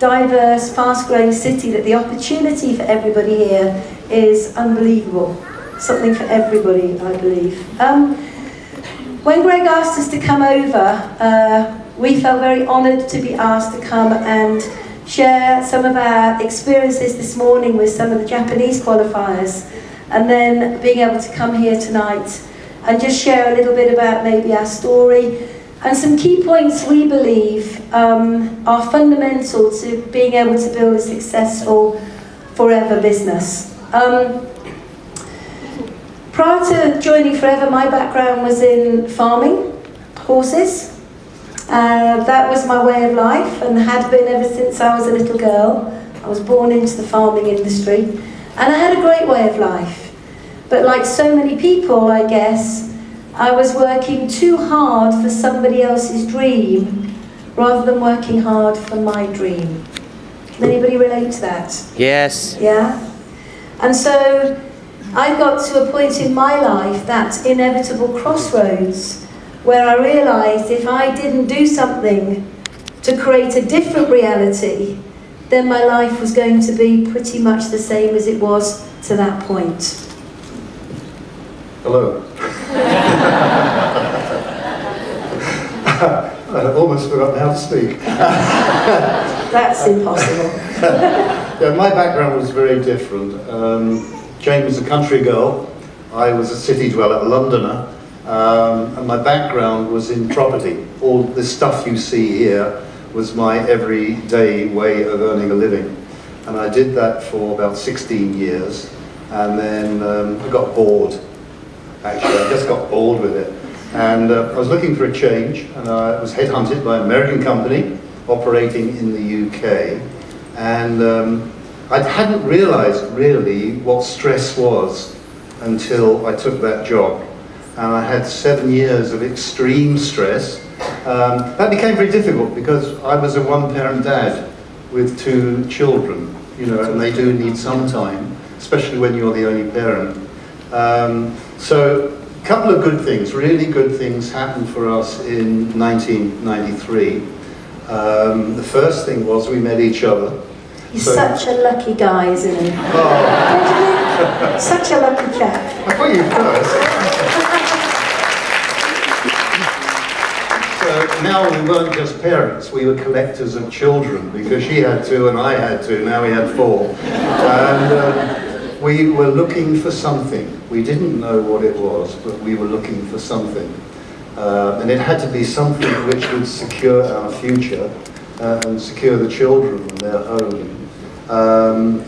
diverse, fast-growing city that the opportunity for everybody here is unbelievable. Something for everybody, I believe. When Greg asked us to come over, we felt very honoured to be asked to come and share some of our experiences this morning with some of the Japanese qualifiers, and then being able to come here tonight and just share a little bit about maybe our story and some key points we believe are fundamental to being able to build a successful forever business. Prior to joining Forever, my background was in farming, horses. That was my way of life and had been ever since I was a little girl. I was born into the farming industry and I had a great way of life. But like so many people, I guess, I was working too hard for somebody else's dream rather than working hard for my dream. Can anybody relate to that? Yes. Yeah? And so I got to a point in my life, that inevitable crossroads, where I realised if I didn't do something to create a different reality, then my life was going to be pretty much the same as it was to that point. Hello. I almost forgot how to speak. That's impossible. Yeah, my background was very different. Jane was a country girl. I was a city dweller, a Londoner. And my background was in property. All the stuff you see here was my everyday way of earning a living. And I did that for about 16 years. And then I got bored. Actually, I just got bored with it. And I was looking for a change, and I was headhunted by an American company operating in the UK. And I hadn't realized really what stress was until I took that job. And I had 7 years of extreme stress. That became very difficult because I was a one-parent dad with 2 children, you know, and they do need some time, especially when you're the only parent. So a couple of good things, really good things happened for us in 1993. The first thing was we met each other. He's such a lucky guy, isn't he? Oh. Such a lucky chap. I put you first. So now we weren't just parents, we were collectors of children, because she had 2 and I had 2, now we had 4. And we were looking for something. We didn't know what it was, but we were looking for something. And it had to be something which would secure our future and secure the children and their home.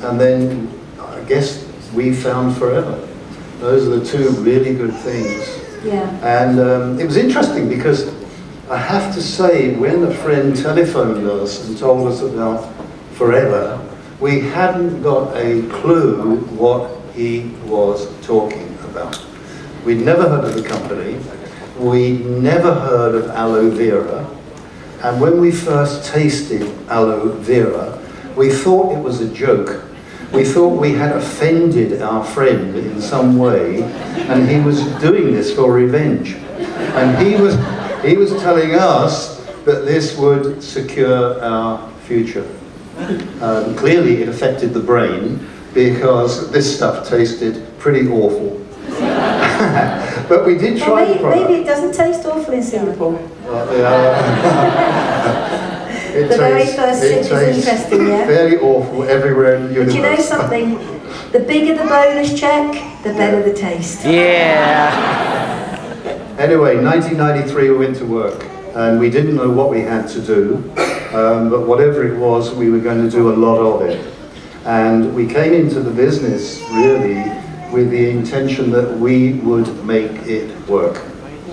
And then I guess we found Forever. Those are the 2 really good things. Yeah. And it was interesting because I have to say, when a friend telephoned us and told us about Forever, we hadn't got a clue what he was talking about. We'd never heard of the company. We'd never heard of aloe vera. And when we first tasted aloe vera, we thought it was a joke. We thought we had offended our friend in some way, and he was doing this for revenge. And he was telling us that this would secure our future. Clearly it affected the brain, because this stuff tasted pretty awful. But we did try the product. Maybe it doesn't taste awful in Singapore. The very first sip is interesting, yeah? Very awful everywhere in the universe. Do you know something? The bigger the bonus check, the better the taste. Yeah. Anyway, 1993 we went to work, and we didn't know what we had to do, but whatever it was, we were going to do a lot of it. And we came into the business really with the intention that we would make it work.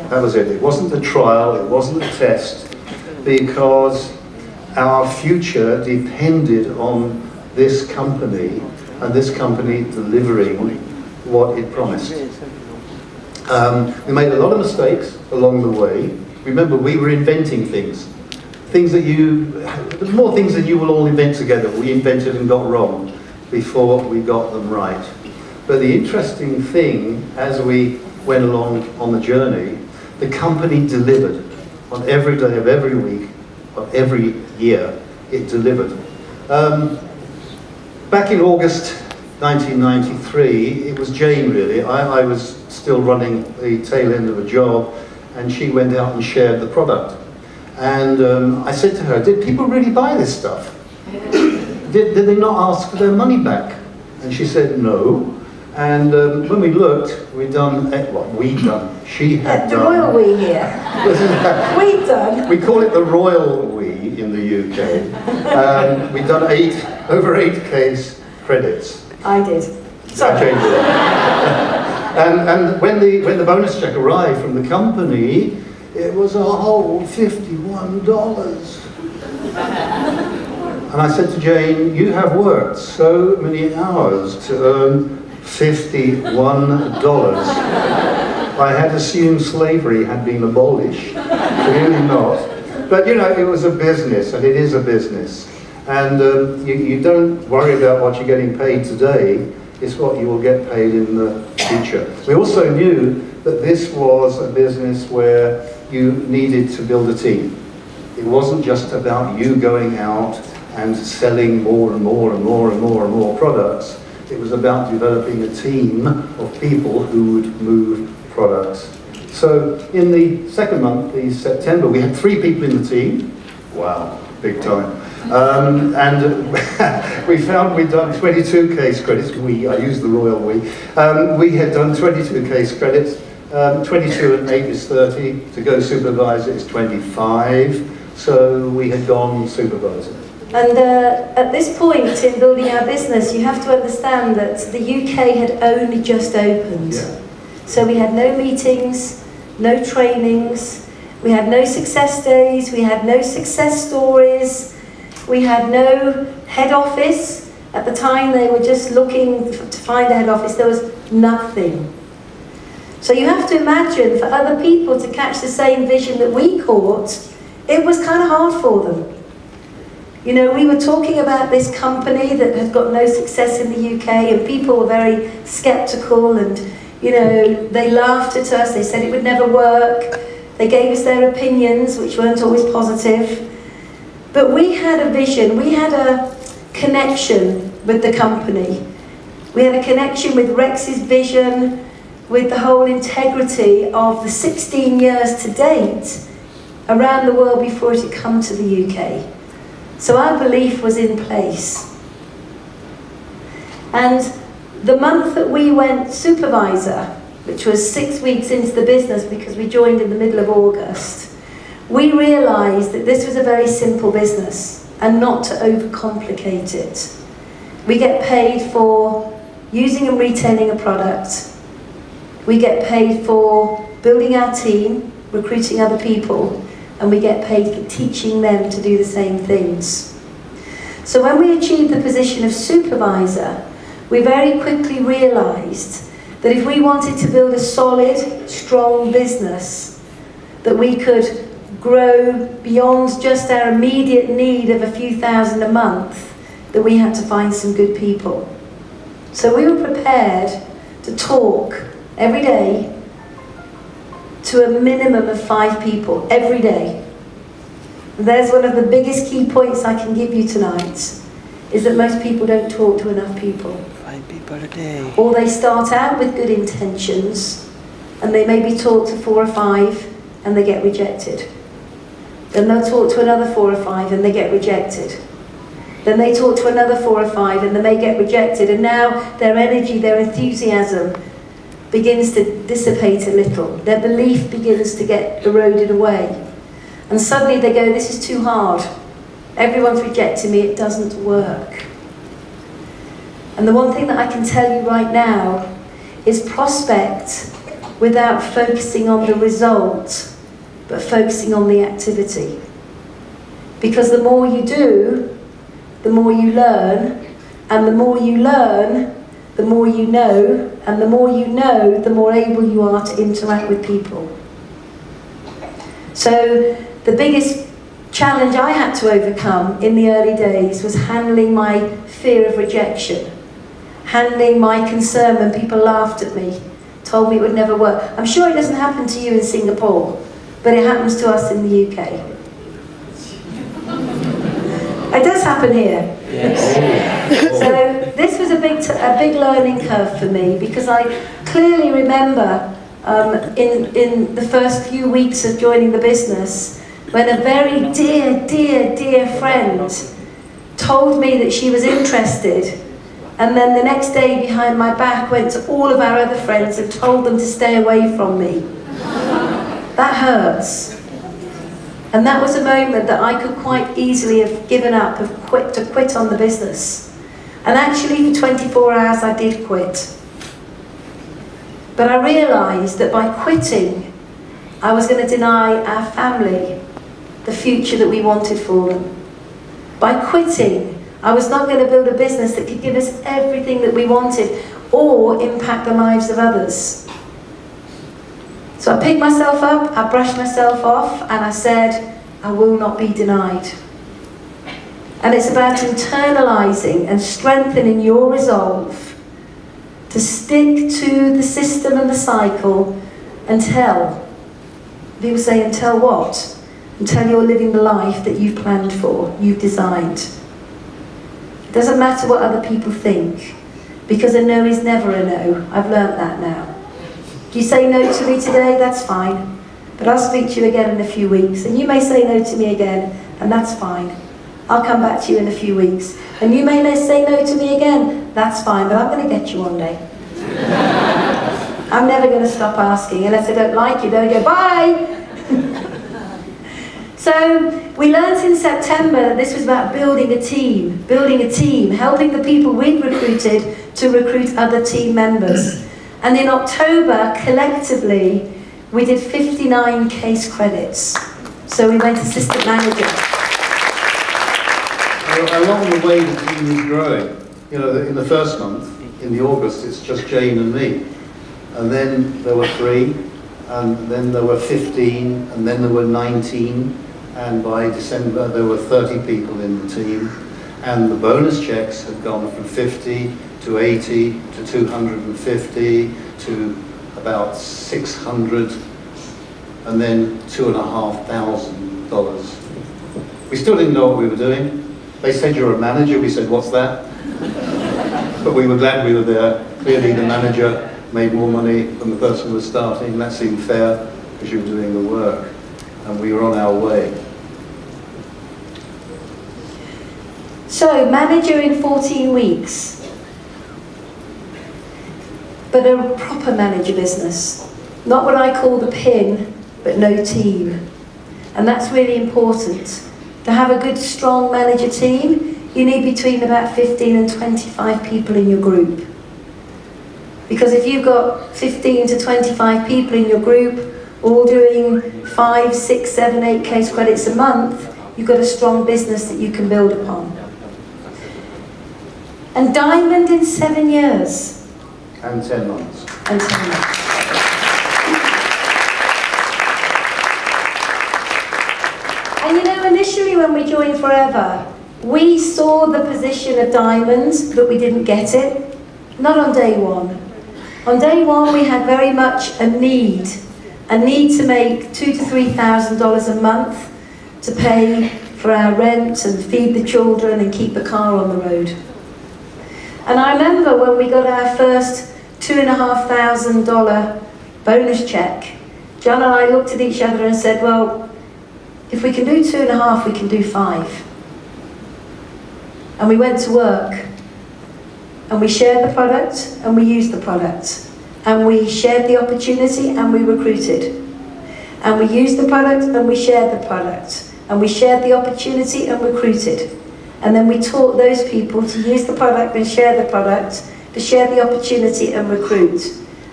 That was it. It wasn't a trial, it wasn't a test, because our future depended on this company, and this company delivering what it promised. We made a lot of mistakes along the way. Remember, we were inventing things. More things than you will all invent together. We invented and got wrong before we got them right. But the interesting thing, as we went along on the journey, the company delivered on every day of every week of every year. It delivered. Back in August 1993, it was Jane really. I was still running the tail end of a job, and she went out and shared the product. And I said to her, did people really buy this stuff? Did they not ask for their money back? And she said no. And when we looked, she had The done. royal we here. We've done. We call it the royal we in the UK. We've done over 8 case credits. I did. I changed it. and when the bonus check arrived from the company, it was a whole $51. And I said to Jane, you have worked so many hours to earn $51. I had assumed slavery had been abolished. Clearly not. But you know, it was a business, and it is a business. And you don't worry about what you're getting paid today, it's what you will get paid in the future. We also knew that this was a business where you needed to build a team. It wasn't just about you going out and selling more and more and more and more and more products. It was about developing a team of people who would move products. So in the second month, the September, we had 3 people in the team. Wow, big time. And we found we'd done 22 case credits. I used the royal we. We had done 22 case credits. 22 and 8 is 30. To go supervisor is 25. So we had gone supervisor. And at this point in building our business, you have to understand that the UK had only just opened. Yeah. So we had no meetings, no trainings, we had no success days, we had no success stories, we had no head office. At the time they were just looking to find a head office, there was nothing. So you have to imagine for other people to catch the same vision that we caught, it was kind of hard for them. You know, we were talking about this company that had got no success in the UK, and people were very sceptical, and, you know, they laughed at us, they said it would never work, they gave us their opinions, which weren't always positive. But we had a vision, we had a connection with the company. We had a connection with Rex's vision, with the whole integrity of the 16 years to date around the world before it had come to the UK. So our belief was in place. And the month that we went supervisor, which was 6 weeks into the business because we joined in the middle of August, we realised that this was a very simple business and not to overcomplicate it. We get paid for using and retailing a product. We get paid for building our team, recruiting other people, and we get paid for teaching them to do the same things. So when we achieved the position of supervisor, we very quickly realised that if we wanted to build a solid, strong business, that we could grow beyond just our immediate need of a few thousand a month, that we had to find some good people. So we were prepared to talk every day to a minimum of 5 people every day. There's one of the biggest key points I can give you tonight, is that most people don't talk to enough people. 5 people a day. Or they start out with good intentions, and they maybe talk to 4 or 5, and they get rejected. Then they'll talk to another 4 or 5, and they get rejected. Then they talk to another 4 or 5, and they may get rejected, and now their energy, their enthusiasm begins to dissipate a little. Their belief begins to get eroded away. And suddenly they go, this is too hard. Everyone's rejecting me, it doesn't work. And the one thing that I can tell you right now is prospect without focusing on the result, but focusing on the activity. Because the more you do, the more you learn, and the more you learn, the more you know, and the more you know, the more able you are to interact with people. So the biggest challenge I had to overcome in the early days was handling my fear of rejection, handling my concern when people laughed at me, told me it would never work. I'm sure it doesn't happen to you in Singapore, but it happens to us in the UK. It does happen here. Yes. So this was a big learning curve for me, because I clearly remember in the first few weeks of joining the business, when a very dear friend told me that she was interested, and then the next day behind my back went to all of our other friends and told them to stay away from me. That hurts. And that was a moment that I could quite easily have given up, have quit on the business. And actually for 24 hours I did quit. But I realised that by quitting, I was going to deny our family the future that we wanted for them. By quitting, I was not going to build a business that could give us everything that we wanted or impact the lives of others. So I picked myself up, I brushed myself off, and I said, I will not be denied. And it's about internalising and strengthening your resolve to stick to the system and the cycle until, people say until what? Until you're living the life that you've planned for, you've designed. It doesn't matter what other people think, because a no is never a no. I've learnt that now. Do you say no to me today? That's fine. But I'll speak to you again in a few weeks. And you may say no to me again, and that's fine. I'll come back to you in a few weeks. And you may say no to me again, that's fine, but I'm going to get you one day. I'm never going to stop asking. Unless I don't like you, then I go, bye! So we learnt in September that this was about building a team, helping the people we'd recruited to recruit other team members. And in October, collectively, we did 59 case credits. So we went assistant manager. Along the way, the team is growing. You know, in the first month, in the August, it's just Jane and me. And then there were 3, and then there were 15, and then there were 19. And by December, there were 30 people in the team. And the bonus checks had gone from 50 to 80 to 250 to about 600, and then $2,500. We still didn't know what we were doing. They said, you're a manager. We said, what's that? But we were glad we were there. Clearly the manager made more money than the person who was starting. That seemed fair because you were doing the work. And we were on our way. So, manager in 14 weeks. But a proper manager business. Not what I call the pin, but no team. And that's really important. To have a good, strong manager team, you need between about 15 and 25 people in your group. Because if you've got 15 to 25 people in your group, all doing 5, 6, 7, 8 case credits a month, you've got a strong business that you can build upon. And Diamond in 7 years. And 10 months. And 10 months. And you know, initially when we joined Forever, we saw the position of Diamonds, but we didn't get it. Not on day one. On day one, we had very much a need to make $2,000 to $3,000 a month to pay for our rent and feed the children and keep the car on the road. And I remember when we got our first $2,500 bonus check, John and I looked at each other and said, well, if we can do 2.5, we can do 5. And we went to work. And we shared the product, and we used the product. And we shared the opportunity, and we recruited. And we used the product, and we shared the product. And we shared the opportunity, and recruited. And then we taught those people to use the product and share the product, to share the opportunity and recruit.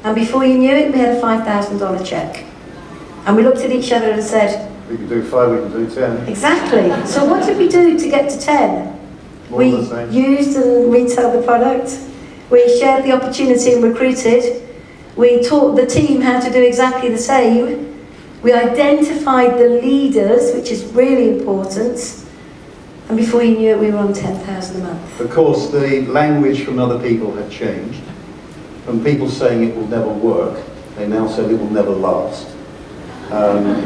And before you knew it, we had a $5,000 check. And we looked at each other and said, we can do 5, we can do 10. Exactly. So what did we do to get to 10? We used and retailed the product. We shared the opportunity and recruited. We taught the team how to do exactly the same. We identified the leaders, which is really important. And before you knew it, we were on 10,000 a month. Of course, the language from other people had changed. From people saying it will never work, they now said it will never last.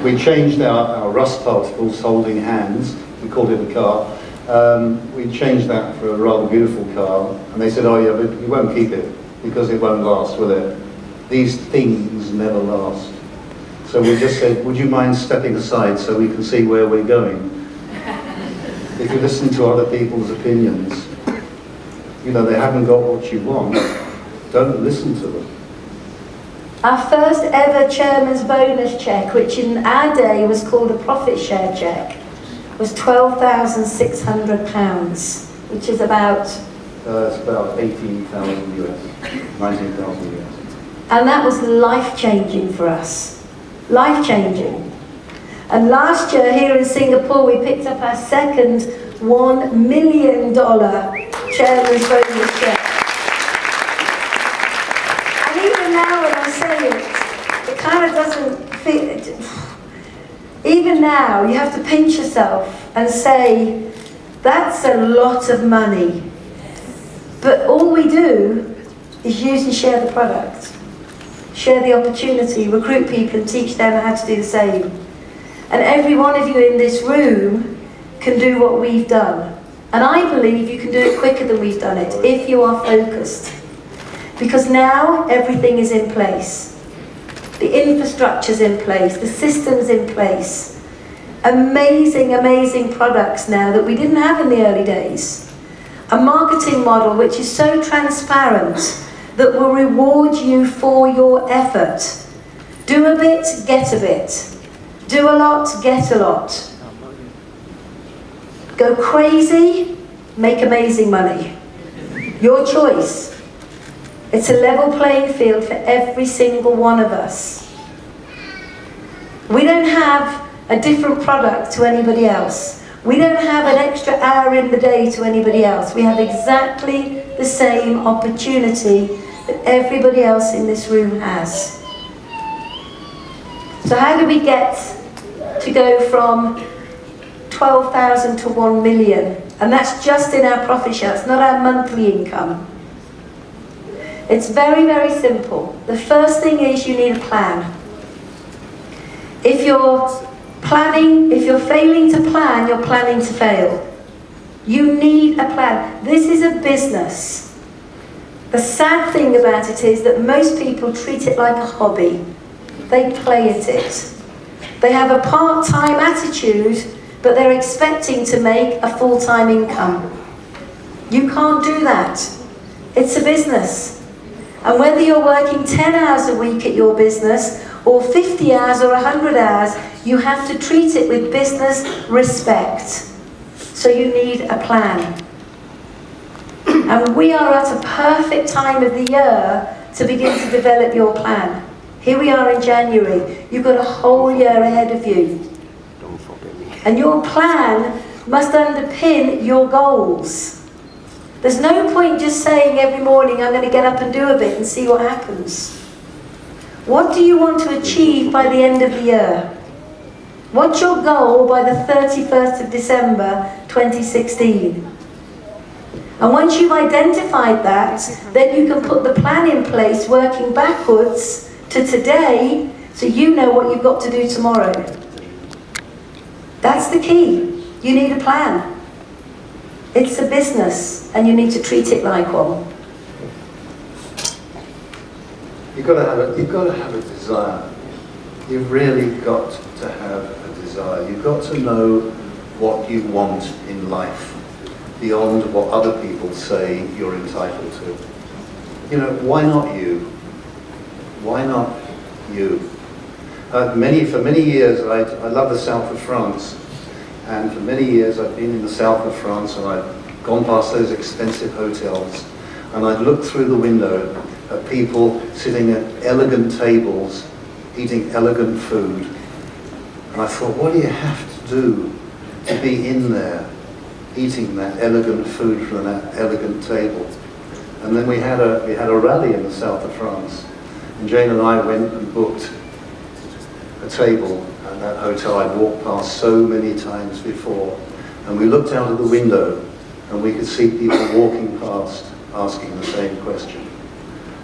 We changed our rust particles holding hands. We called it a car. We changed that for a rather beautiful car, and they said, oh yeah, but you won't keep it, because it won't last, will it? These things never last. So we just said, would you mind stepping aside so we can see where we're going? If you listen to other people's opinions, you know, they haven't got what you want, don't listen to them. Our first ever chairman's bonus cheque, which in our day was called a profit share cheque, was £12,600, which is about... It's about 18,000 US, 19,000 US. And that was life-changing for us. Life-changing. And last year here in Singapore, we picked up our second $1 million chairman's bonus cheque. And even now when I say it, it kind of doesn't fit. Even now, you have to pinch yourself and say, that's a lot of money. But all we do is use and share the product. Share the opportunity, recruit people and teach them how to do the same. And every one of you in this room can do what we've done. And I believe you can do it quicker than we've done it, if you are focused. Because now everything is in place. The infrastructure's in place, the system's in place. Amazing, amazing products now that we didn't have in the early days. A marketing model which is so transparent that will reward you for your effort. Do a bit, get a bit. Do a lot, get a lot. Go crazy, make amazing money. Your choice. It's a level playing field for every single one of us. We don't have a different product to anybody else. We don't have an extra hour in the day to anybody else. We have exactly the same opportunity that everybody else in this room has. So how do we get to go from 12,000 to 1 million? And that's just in our profit share, it's not our monthly income. It's very, very simple. The first thing is you need a plan. If you're failing to plan, you're planning to fail. You need a plan. This is a business. The sad thing about it is that most people treat it like a hobby. They play at it. They have a part-time attitude, but they're expecting to make a full-time income. You can't do that. It's a business. And whether you're working 10 hours a week at your business, or 50 hours or 100 hours, you have to treat it with business respect. So you need a plan. And we are at a perfect time of the year to begin to develop your plan. Here we are in January. You've got a whole year ahead of you. Don't forget me. And your plan must underpin your goals. There's no point just saying every morning, I'm going to get up and do a bit and see what happens. What do you want to achieve by the end of the year? What's your goal by the 31st of December 2016? And once you've identified that, then you can put the plan in place working backwards to today, so you know what you've got to do tomorrow. That's the key. You need a plan. It's a business, and you need to treat it like one. You've got to have a desire. You've really got to have a desire. You've got to know what you want in life beyond what other people say you're entitled to. You know, why not you? Why not you? For many years, I love the south of France. And for many years, I've been in the south of France, and I've gone past those expensive hotels, and I'd look through the window at people sitting at elegant tables, eating elegant food. And I thought, what do you have to do to be in there, eating that elegant food from that elegant table? And then we had a rally in the south of France, and Jane and I went and booked a table at that hotel I'd walked past so many times before. And we looked out of the window, and we could see people walking past asking the same question.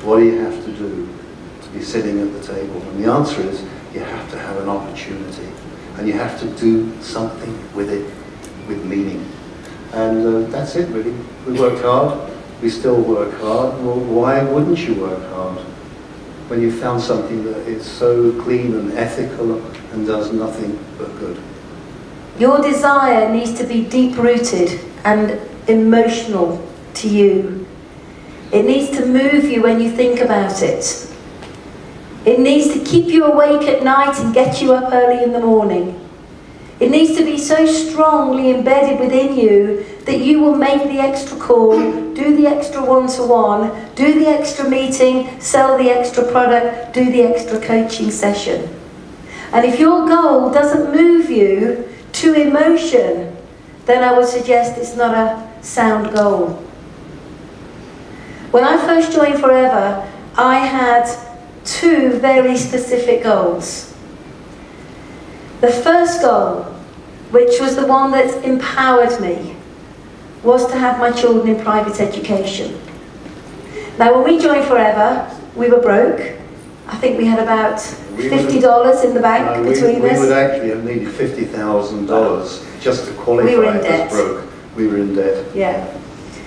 What do you have to do to be sitting at the table? And the answer is, you have to have an opportunity, and you have to do something with it, with meaning. And that's it really. We worked hard, we still work hard. Well, why wouldn't you work hard when you found something that is so clean and ethical and does nothing but good? Your desire needs to be deep-rooted and emotional to you. It needs to move you when you think about it. It needs to keep you awake at night and get you up early in the morning. It needs to be so strongly embedded within you that you will make the extra call, do the extra one-to-one, do the extra meeting, sell the extra product, do the extra coaching session. And if your goal doesn't move you to emotion, then I would suggest it's not a sound goal. When I first joined Forever, I had two very specific goals. The first goal, which was the one that empowered me, was to have my children in private education. Now, when we joined Forever, we were broke. I think we had about $50 in the bank between us. We would actually have needed $50,000 just to qualify We were in debt. as broke. We were in debt. Yeah.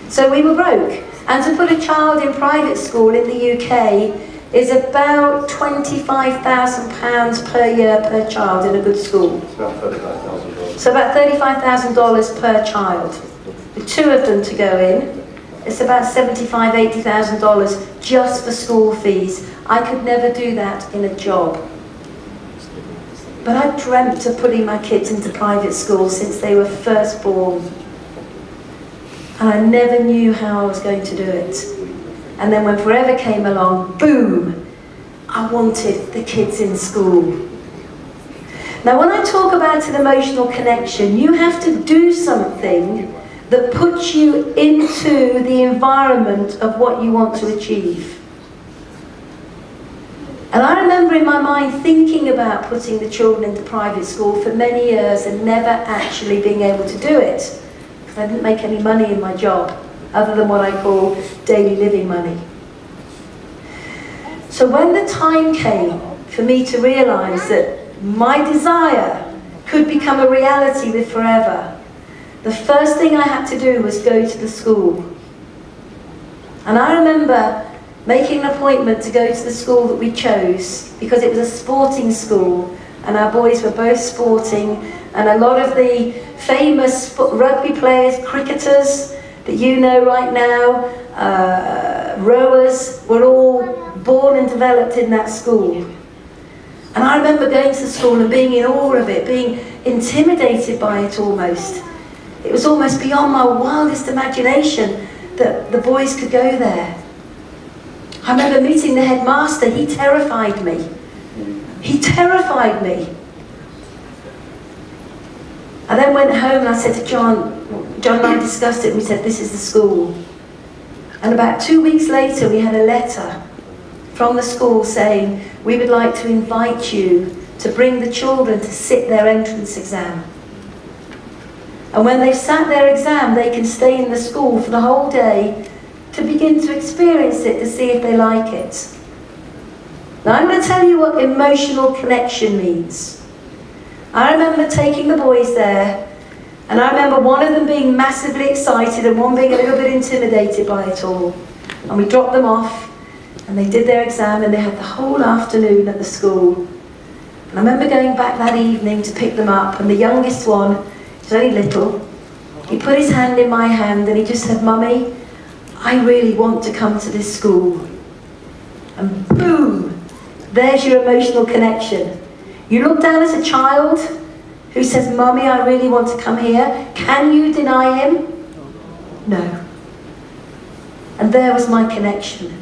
So we were broke. And to put a child in private school in the UK is about £25,000 per year per child in a good school. It's about $35,000. So about $35,000 per child. The two of them to go in, it's about $75,000, $80,000 just for school fees. I could never do that in a job. But I dreamt of putting my kids into private school since they were first born. And I never knew how I was going to do it. And then when Forever came along, boom, I wanted the kids in school. Now when I talk about an emotional connection, you have to do something that puts you into the environment of what you want to achieve. And I remember in my mind thinking about putting the children into private school for many years and never actually being able to do it. Because I didn't make any money in my job, other than what I call daily living money. So when the time came for me to realise that my desire could become a reality with Forever, the first thing I had to do was go to the school. And I remember making an appointment to go to the school that we chose, because it was a sporting school, and our boys were both sporting, and a lot of the famous rugby players, cricketers that you know right now, rowers, were all born and developed in that school. And I remember going to the school and being in awe of it, being intimidated by it almost. It was almost beyond my wildest imagination that the boys could go there. I remember meeting the headmaster. He terrified me. He terrified me. I then went home and I said to John and I discussed it, and we said, this is the school. And about 2 weeks later, we had a letter from the school saying, we would like to invite you to bring the children to sit their entrance exam. And when they've sat their exam, they can stay in the school for the whole day to begin to experience it, to see if they like it. Now I'm going to tell you what emotional connection means. I remember taking the boys there, and I remember one of them being massively excited and one being a little bit intimidated by it all. And we dropped them off, and they did their exam, and they had the whole afternoon at the school. And I remember going back that evening to pick them up, and the youngest one, he was only little, he put his hand in my hand and he just said, Mummy, I really want to come to this school. And boom, there's your emotional connection. You look down at a child who says, Mummy, I really want to come here. Can you deny him? No. And there was my connection.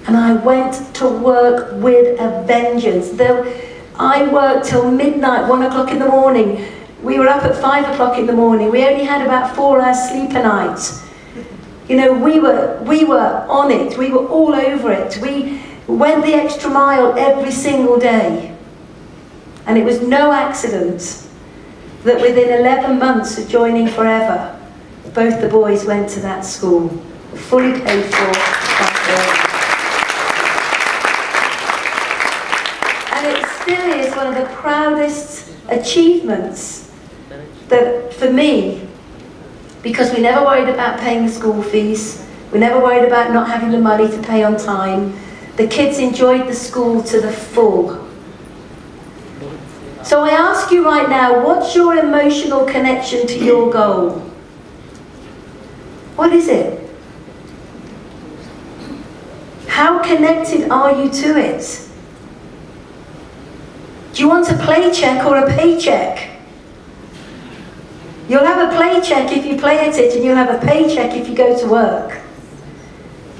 And I went to work with a vengeance. I worked till midnight, 1 o'clock in the morning. We were up at 5 o'clock in the morning. We only had about 4 hours sleep a night. You know, we were on it. We were all over it. We went the extra mile every single day. And it was no accident that within 11 months of joining Forever, both the boys went to that school, fully paid for. And it still is one of the proudest achievements that, for me, because we never worried about paying the school fees. We never worried about not having the money to pay on time. The kids enjoyed the school to the full. So I ask you right now, what's your emotional connection to your goal? What is it? How connected are you to it? Do you want a play check or a paycheck? You'll have a play check if you play at it, and you'll have a paycheck if you go to work.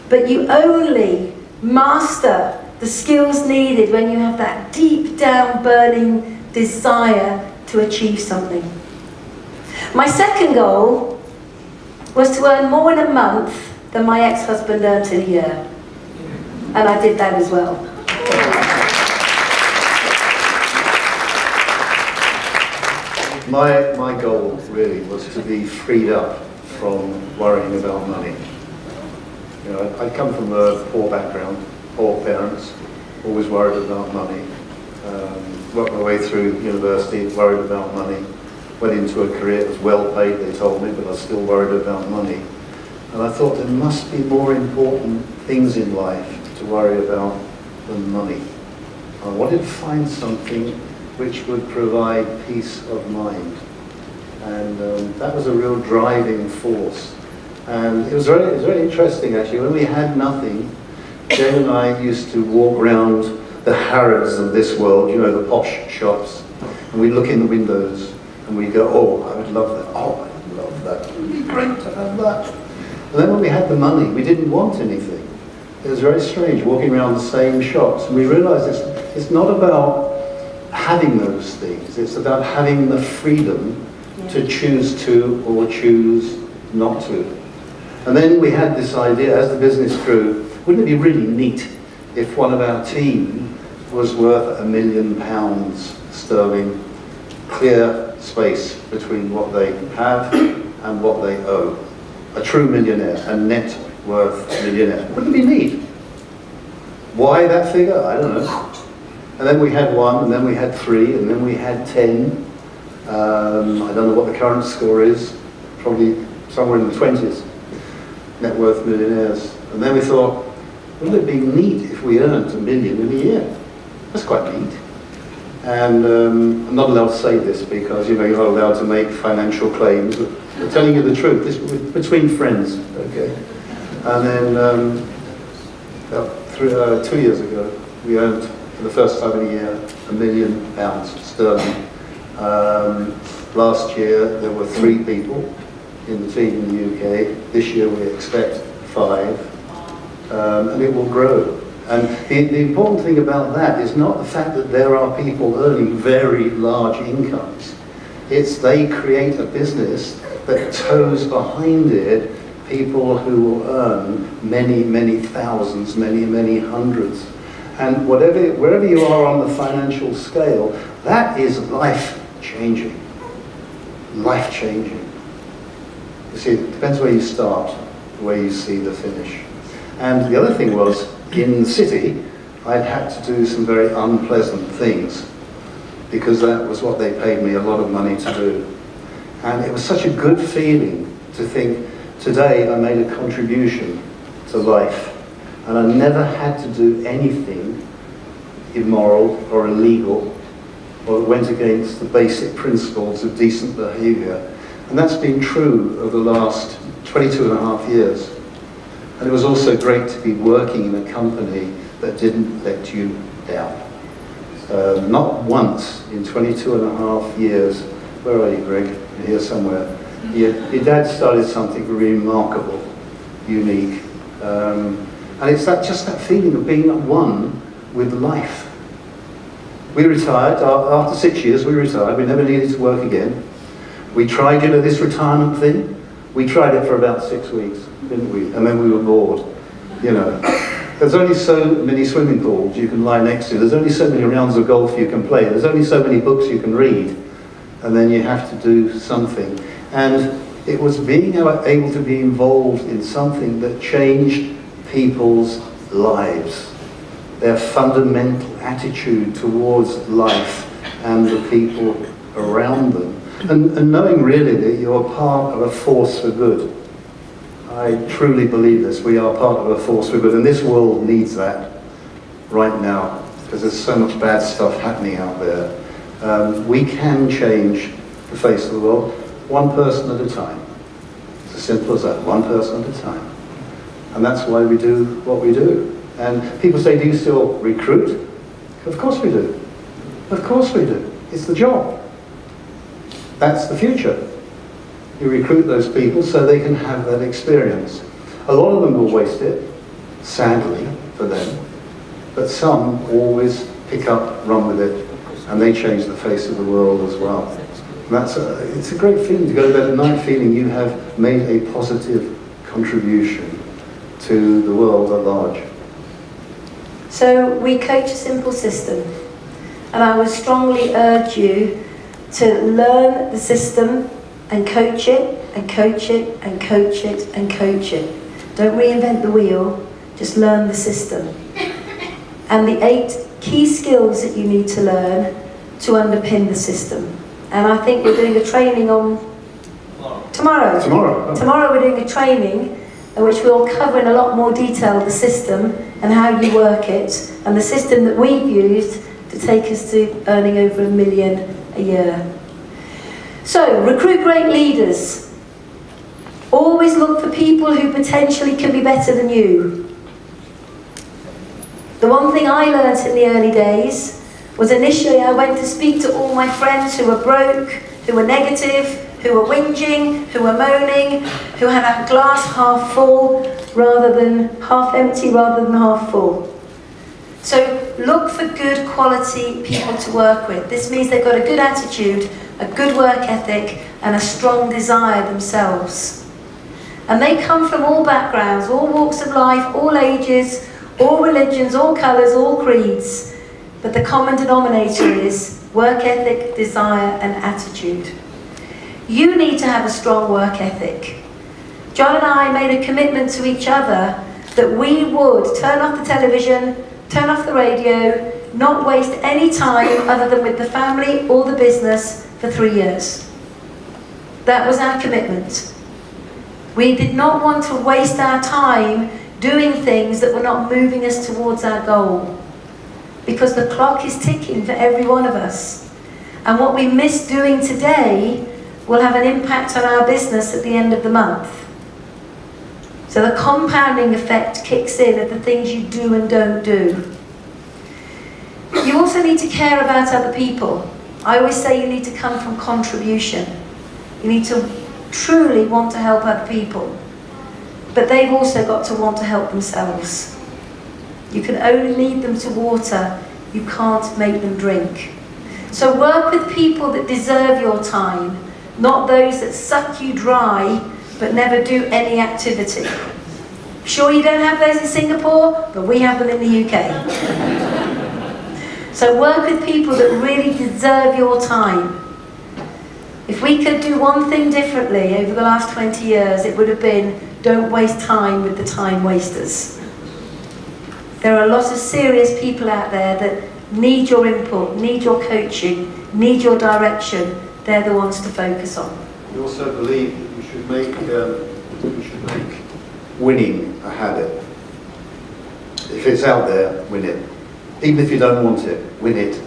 But you only master the skills needed when you have that deep down burning desire to achieve something. My second goal was to earn more in a month than my ex-husband earned in a year. And I did that as well. My goal really was to be freed up from worrying about money. You know, I come from a poor background, poor parents, always worried about money. Worked my way through university, worried about money. Went into a career that was well paid, they told me, but I was still worried about money. And I thought there must be more important things in life to worry about than money. I wanted to find something which would provide peace of mind. And that was a real driving force. And it was very interesting actually. When we had nothing, Jane and I used to walk around the Harrods of this world, you know, the posh shops, and we'd look in the windows and we'd go, oh, I would love that, oh, I would love that, it would be great to have that. And then when we had the money, we didn't want anything. It was very strange walking around the same shops, and we realized it's not about having those things, it's about having the freedom to choose to or choose not to. And then we had this idea, as the business grew, wouldn't it be really neat if one of our team was worth £1 million sterling, clear space between what they have and what they owe. A true millionaire, a net worth millionaire. Wouldn't it be neat? Why that figure? I don't know. And then we had 1, and then we had 3, and then we had 10. I don't know what the current score is, probably somewhere in the 20s, net worth millionaires. And then we thought, wouldn't it be neat if we earned £1 million in a year? That's quite neat. And I'm not allowed to say this because, you know, you're not allowed to make financial claims, but I'm telling you the truth, this was between friends, okay? And then about 2 years ago, we earned, for the first time in a year, £1 million sterling. Last year, there were 3 people in the team in the UK. This year, we expect 5, and it will grow. And the important thing about that is not the fact that there are people earning very large incomes. It's they create a business that tows behind it people who will earn many, many thousands, many, many hundreds. And wherever you are on the financial scale, that is life-changing. Life-changing. You see, it depends where you start, where you see the finish. And the other thing was, in the city, I'd had to do some very unpleasant things because that was what they paid me a lot of money to do. And it was such a good feeling to think, today I made a contribution to life, and I never had to do anything immoral or illegal or that went against the basic principles of decent behavior. And that's been true over the last 22 and a half years. And it was also great to be working in a company that didn't let you down. Not once in 22 and a half years. Where are you, Greg? You're here somewhere. Your dad started something remarkable, unique. And it's just that feeling of being at one with life. We retired, after 6 years we retired, we never needed to work again. We tried, this retirement thing. We tried it for about 6 weeks, didn't we? And then we were bored, There's only so many swimming pools you can lie next to. There's only so many rounds of golf you can play. There's only so many books you can read. And then you have to do something. And it was being able to be involved in something that changed people's lives, their fundamental attitude towards life and the people around them. And knowing really that you're part of a force for good. I truly believe this. We are part of a force for good, and this world needs that right now, because there's so much bad stuff happening out there. We can change the face of the world, one person at a time. It's as simple as that, one person at a time. And that's why we do what we do. And people say, do you still recruit? Of course we do. Of course we do. It's the job. That's the future. You recruit those people so they can have that experience. A lot of them will waste it, sadly for them, but some always pick up, run with it, and they change the face of the world as well. And it's a great feeling to go to bed at night feeling you have made a positive contribution to the world at large. So we coach a simple system, and I would strongly urge you to learn the system and coach it, and coach it, and coach it, and coach it. Don't reinvent the wheel, just learn the system. And the 8 key skills that you need to learn to underpin the system. And I think we're doing a training on tomorrow. Tomorrow we're doing a training in which we'll cover in a lot more detail the system and how you work it, and the system that we've used to take us to earning over $1 million a year. So, recruit great leaders. Always look for people who potentially can be better than you. The one thing I learnt in the early days was initially I went to speak to all my friends who were broke, who were negative, who were whinging, who were moaning, who had a glass half full rather than half empty rather than half full. So look for good quality people to work with. This means they've got a good attitude, a good work ethic, and a strong desire themselves. And they come from all backgrounds, all walks of life, all ages, all religions, all colours, all creeds. But the common denominator is work ethic, desire, and attitude. You need to have a strong work ethic. John and I made a commitment to each other that we would turn off the television, turn off the radio, not waste any time other than with the family or the business for 3 years. That was our commitment. We did not want to waste our time doing things that were not moving us towards our goal. Because the clock is ticking for every one of us. And what we miss doing today will have an impact on our business at the end of the month. So the compounding effect kicks in of the things you do and don't do. You also need to care about other people. I always say you need to come from contribution. You need to truly want to help other people. But they've also got to want to help themselves. You can only lead them to water, you can't make them drink. So work with people that deserve your time, not those that suck you dry but never do any activity. Sure you don't have those in Singapore, but we have them in the UK. So work with people that really deserve your time. If we could do one thing differently over the last 20 years, it would have been, don't waste time with the time wasters. There are a lot of serious people out there that need your input, need your coaching, need your direction. They're the ones to focus on. We also believe that we should make winning a habit. If it's out there, win it. Even if you don't want it, win it.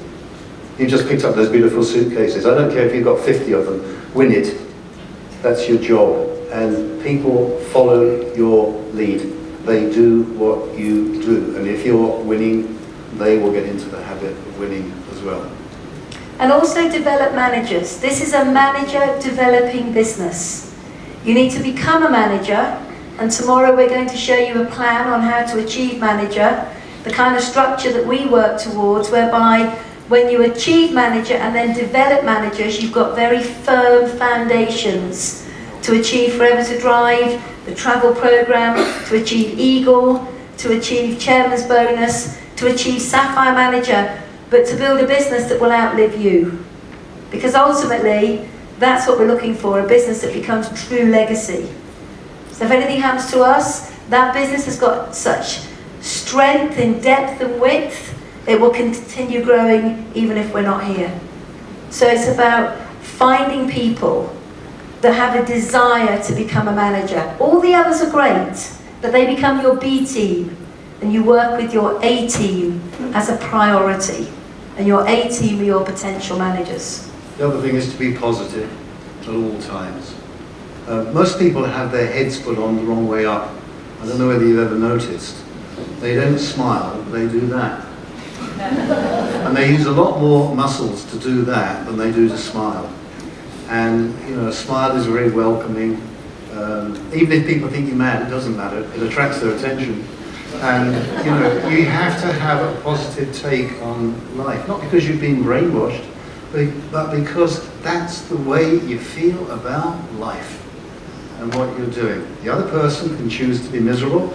You just picked up those beautiful suitcases. I don't care if you've got 50 of them, win it. That's your job. And people follow your lead. They do what you do. And if you're winning, they will get into the habit of winning as well. And also develop managers. This is a manager developing business. You need to become a manager, and tomorrow we're going to show you a plan on how to achieve manager, the kind of structure that we work towards, whereby when you achieve manager and then develop managers, you've got very firm foundations to achieve Forever to Drive, the travel program, to achieve Eagle, to achieve Chairman's Bonus, to achieve Sapphire Manager, but to build a business that will outlive you. Because ultimately, that's what we're looking for, a business that becomes true legacy. So if anything happens to us, that business has got such strength in depth and width, it will continue growing even if we're not here. So it's about finding people that have a desire to become a manager. All the others are great, but they become your B team, and you work with your A team as a priority, and your A team are your potential managers. The other thing is to be positive at all times. Most people have their heads put on the wrong way up. I don't know whether you've ever noticed. They don't smile, they do that. And they use a lot more muscles to do that than they do to smile. And you know, a smile is very welcoming. Even if people think you're mad, it doesn't matter. It attracts their attention. And you know, you have to have a positive take on life, not because you've been brainwashed, but because that's the way you feel about life and what you're doing. The other person can choose to be miserable.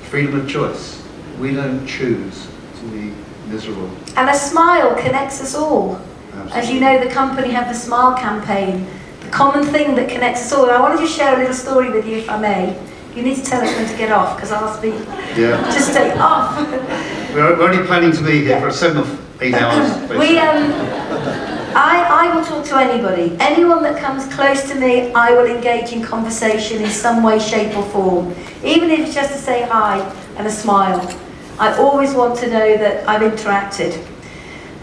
Freedom of choice. We don't choose to be miserable. And a smile connects us all. Absolutely. As you know, the company have the Smile campaign, the common thing that connects us all. And I want to just share a little story with you, if I may. You need to tell us when to get off, because I'll be just stay off. We're only planning to be here for 7 or 8 hours. I will talk to anybody. Anyone that comes close to me, I will engage in conversation in some way, shape or form. Even if it's just to say hi and a smile. I always want to know that I've interacted.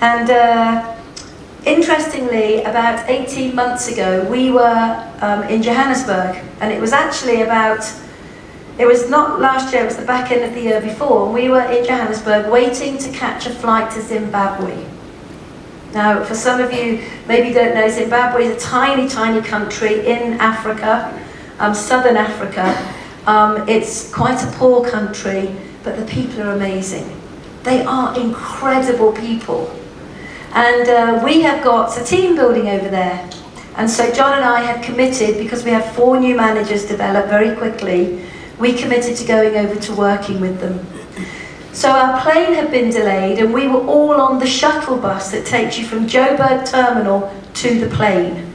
And interestingly, about 18 months ago, we were in Johannesburg, and it was actually it was not last year, it was the back end of the year before, and we were in Johannesburg waiting to catch a flight to Zimbabwe. Now, for some of you maybe don't know, Zimbabwe is a tiny, tiny country in Africa, southern Africa. It's quite a poor country, but the people are amazing. They are incredible people. And we have got a team building over there. And so John and I had committed, because we had 4 new managers developed very quickly, we committed to going over to working with them. So our plane had been delayed, and we were all on the shuttle bus that takes you from Joburg Terminal to the plane.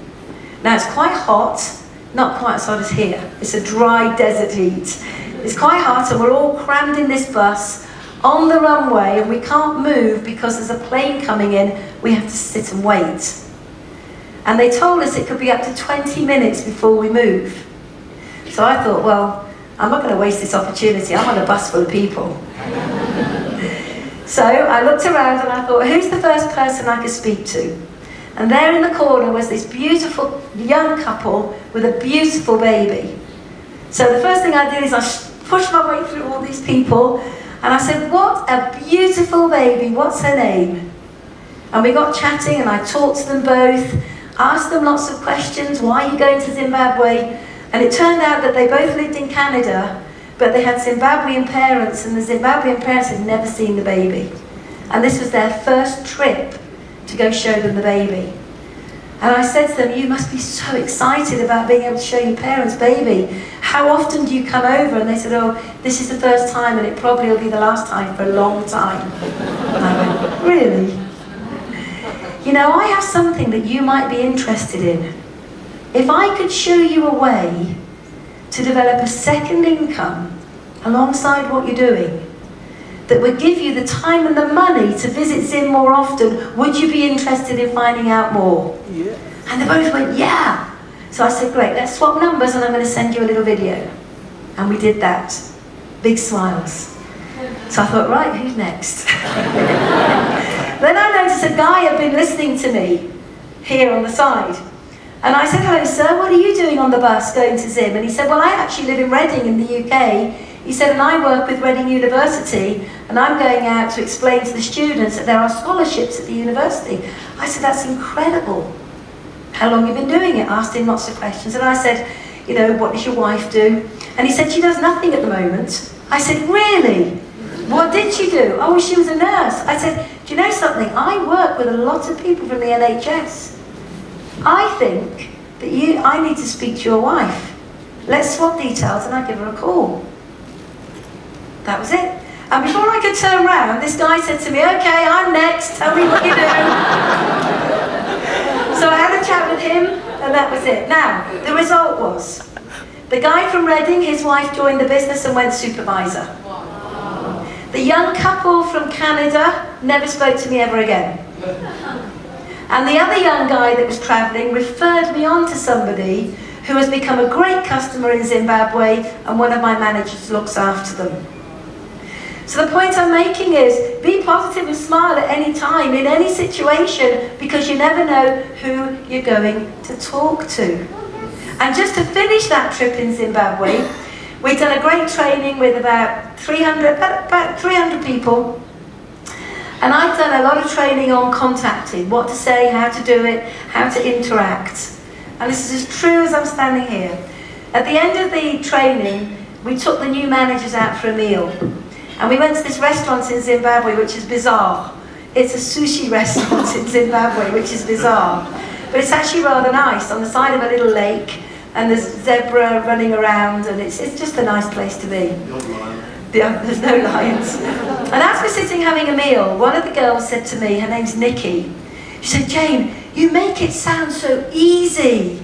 Now it's quite hot, not quite as hot as here. It's a dry desert heat. It's quite hot, and we're all crammed in this bus on the runway, and we can't move because there's a plane coming in. We have to sit and wait. And they told us it could be up to 20 minutes before we move. So I thought, well, I'm not going to waste this opportunity. I'm on a bus full of people. So I looked around and I thought, who's the first person I could speak to? And there in the corner was this beautiful young couple with a beautiful baby. So the first thing I did is I pushed my way through all these people, and I said, what a beautiful baby, what's her name? And we got chatting, and I talked to them both, asked them lots of questions. Why are you going to Zimbabwe? And it turned out that they both lived in Canada, but they had Zimbabwean parents, and the Zimbabwean parents had never seen the baby. And this was their first trip to go show them the baby. And I said to them, you must be so excited about being able to show your parents' baby. How often do you come over? And they said, oh, this is the first time, and it probably will be the last time for a long time. And I went, really? You know, I have something that you might be interested in. If I could show you a way to develop a second income alongside what you're doing, that would give you the time and the money to visit Zim more often, would you be interested in finding out more? Yeah. And they both went, yeah. So I said, great, let's swap numbers, and I'm going to send you a little video. And we did that. Big smiles. So I thought, right, who's next? Then I noticed a guy had been listening to me here on the side. And I said, hello sir, what are you doing on the bus going to Zim? And he said, well, I actually live in Reading in the UK. He said, and I work with Reading University, and I'm going out to explain to the students that there are scholarships at the university. I said, that's incredible. How long have you been doing it? I asked him lots of questions. And I said, you know, what does your wife do? And he said, she does nothing at the moment. I said, really? What did she do? Oh, she was a nurse. I said, do you know something? I work with a lot of people from the NHS. I think that I need to speak to your wife. Let's swap details, and I give her a call. That was it. And before I could turn around, this guy said to me, okay, I'm next, tell me what you do. So I had a chat with him, and that was it. Now, the result was, the guy from Reading, his wife joined the business and went supervisor. The young couple from Canada never spoke to me ever again. And the other young guy that was travelling referred me on to somebody who has become a great customer in Zimbabwe, and one of my managers looks after them. So the point I'm making is, be positive and smile at any time, in any situation, because you never know who you're going to talk to. And just to finish that trip in Zimbabwe, we'd done a great training with about 300 people. And I'd done a lot of training on contacting, what to say, how to do it, how to interact. And this is as true as I'm standing here. At the end of the training, we took the new managers out for a meal. And we went to this restaurant in Zimbabwe, which is bizarre. It's a sushi restaurant in Zimbabwe, which is bizarre. But it's actually rather nice, on the side of a little lake, and there's zebra running around, and it's just a nice place to be. There's no lions. And as we're sitting having a meal, one of the girls said to me, her name's Nikki, she said, "Jane, you make it sound so easy.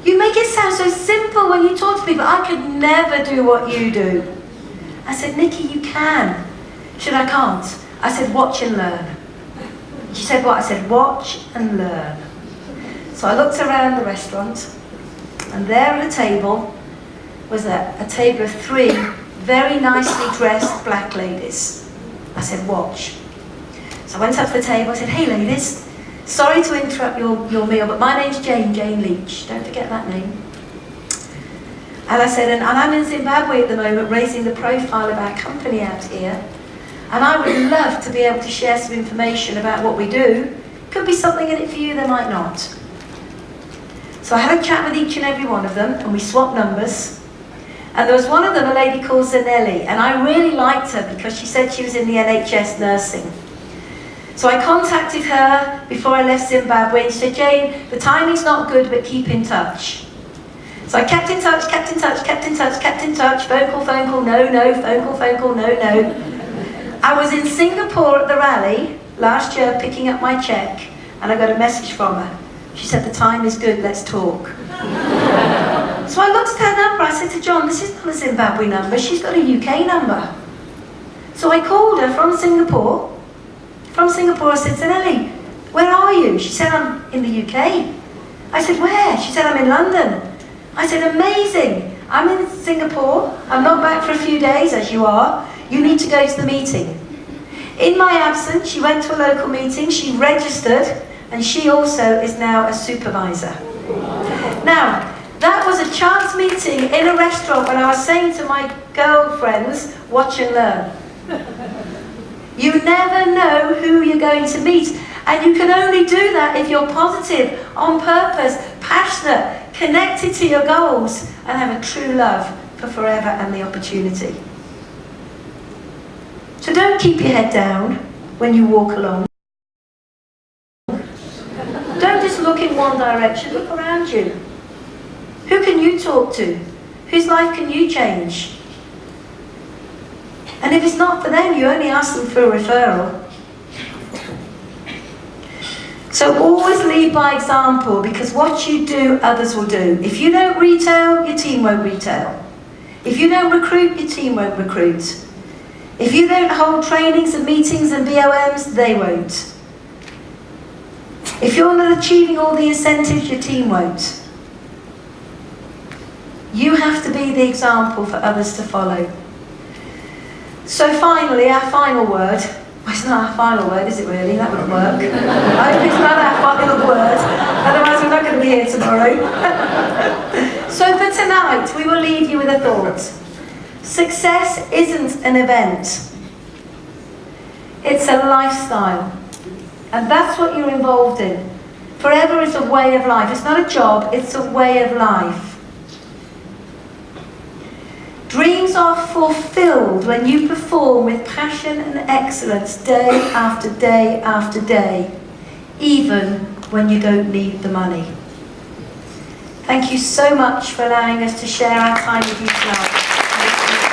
You make it sound so simple when you talk to people. I could never do what you do." I said, "Nikki, you can." She said, "I can't." I said, "Watch and learn." She said, "What?" I said, "Watch and learn." So I looked around the restaurant, and there at a table was a table of 3 very nicely dressed black ladies. I said, "Watch." So I went up to the table, I said, "Hey ladies, sorry to interrupt your meal, but my name's Jane Leach. Don't forget that name." And I said, and I'm in Zimbabwe at the moment, raising the profile of our company out here. And I would love to be able to share some information about what we do. Could be something in it for you, there might not. So I had a chat with each and every one of them, and we swapped numbers. And there was one of them, a lady called Zanelli, and I really liked her because she said she was in the NHS nursing. So I contacted her before I left Zimbabwe and she said, "Jane, the timing's not good, but keep in touch." So I kept in touch, phone call, no, phone call, no. I was in Singapore at the rally last year picking up my cheque, and I got a message from her. She said, "The time is good, let's talk." So I looked at her number, I said to John, "This is not a Zimbabwe number, she's got a UK number." So I called her from Singapore. From Singapore I said, "Zanelli, where are you?" She said, "I'm in the UK." I said, "Where?" She said, "I'm in London." I said, "Amazing, I'm in Singapore, I'm not back for a few days as you are, you need to go to the meeting." In my absence, she went to a local meeting, she registered, and she also is now a supervisor. Now, that was a chance meeting in a restaurant when I was saying to my girlfriends, watch and learn. You never know who you're going to meet, and you can only do that if you're positive, on purpose, passionate, connected to your goals, and have a true love for forever and the opportunity. So don't keep your head down when you walk along. Don't just look in one direction, look around you. Who can you talk to? Whose life can you change? And if it's not for them, you only ask them for a referral. So always lead by example, because what you do, others will do. If you don't retail, your team won't retail. If you don't recruit, your team won't recruit. If you don't hold trainings and meetings and BOMs, they won't. If you're not achieving all the incentives, your team won't. You have to be the example for others to follow. So finally, our final word. Well, it's not our final word, is it really? That wouldn't work. I hope it's not our final word, otherwise we're not going to be here tomorrow. So for tonight, we will leave you with a thought. Success isn't an event. It's a lifestyle. And that's what you're involved in. Forever is a way of life. It's not a job, it's a way of life. Dreams are fulfilled when you perform with passion and excellence day after day after day, even when you don't need the money. Thank you so much for allowing us to share our time with you tonight.